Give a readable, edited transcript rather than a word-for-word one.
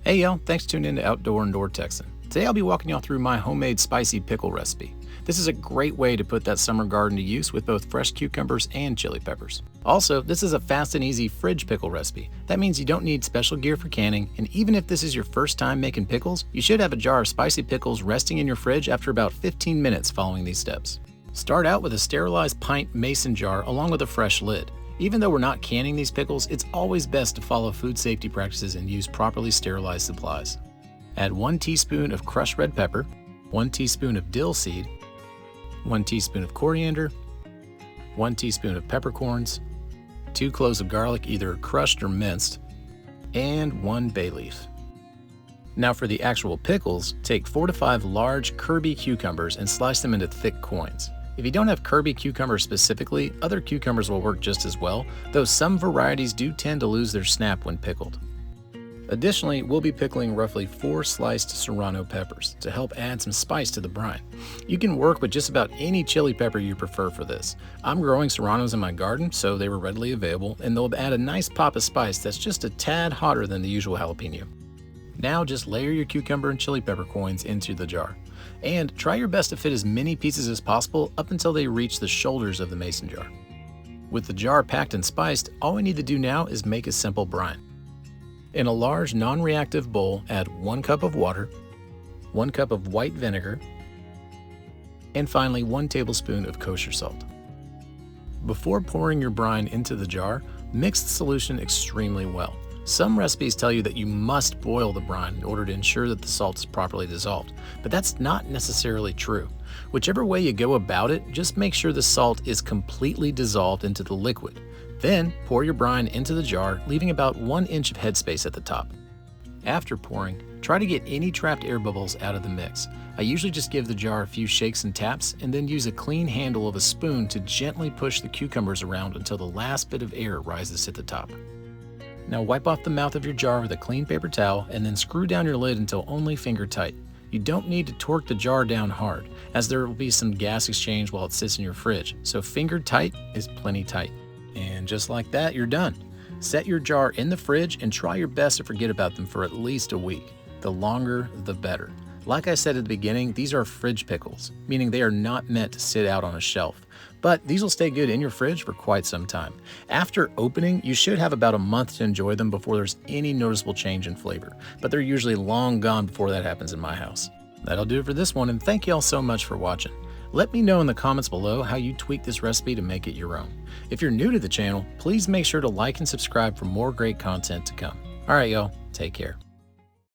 Hey y'all, thanks for tuning in to Outdoor and Door Texan. Today I'll be walking y'all through my homemade spicy pickle recipe. This is a great way to put that summer garden to use with both fresh cucumbers and chili peppers. Also, this is a fast and easy fridge pickle recipe. That means you don't need special gear for canning, and even if this is your first time making pickles, you should have a jar of spicy pickles resting in your fridge after about 15 minutes following these steps. Start out with a sterilized pint mason jar along with a fresh lid. Even though we're not canning these pickles, it's always best to follow food safety practices and use properly sterilized supplies. Add 1 teaspoon of crushed red pepper, 1 teaspoon of dill seed, 1 teaspoon of coriander, 1 teaspoon of peppercorns, 2 cloves of garlic either crushed or minced, and 1 bay leaf. Now for the actual pickles, take 4 to 5 large Kirby cucumbers and slice them into thick coins. If you don't have Kirby cucumbers specifically, other cucumbers will work just as well, though some varieties do tend to lose their snap when pickled. Additionally, we'll be pickling roughly 4 sliced serrano peppers to help add some spice to the brine. You can work with just about any chili pepper you prefer for this. I'm growing serranos in my garden, so they were readily available, and they'll add a nice pop of spice that's just a tad hotter than the usual jalapeno. Now just layer your cucumber and chili pepper coins into the jar. And try your best to fit as many pieces as possible up until they reach the shoulders of the mason jar. With the jar packed and spiced, all we need to do now is make a simple brine. In a large non-reactive bowl, add 1 cup of water, 1 cup of white vinegar, and finally 1 tablespoon of kosher salt. Before pouring your brine into the jar, mix the solution extremely well. Some recipes tell you that you must boil the brine in order to ensure that the salt is properly dissolved, but that's not necessarily true. Whichever way you go about it, just make sure the salt is completely dissolved into the liquid. Then pour your brine into the jar, leaving about 1 inch of headspace at the top. After pouring, try to get any trapped air bubbles out of the mix. I usually just give the jar a few shakes and taps and then use a clean handle of a spoon to gently push the cucumbers around until the last bit of air rises at the top. Now wipe off the mouth of your jar with a clean paper towel and then screw down your lid until only finger tight. You don't need to torque the jar down hard, as there will be some gas exchange while it sits in your fridge, so finger tight is plenty tight. And just like that, you're done. Set your jar in the fridge and try your best to forget about them for at least a week. The longer, the better. Like I said at the beginning, these are fridge pickles, meaning they are not meant to sit out on a shelf. But these will stay good in your fridge for quite some time. After opening, you should have about a month to enjoy them before there's any noticeable change in flavor, but they're usually long gone before that happens in my house. That'll do it for this one, and thank you all so much for watching. Let me know in the comments below how you tweak this recipe to make it your own. If you're new to the channel, please make sure to like and subscribe for more great content to come. Alright y'all, take care.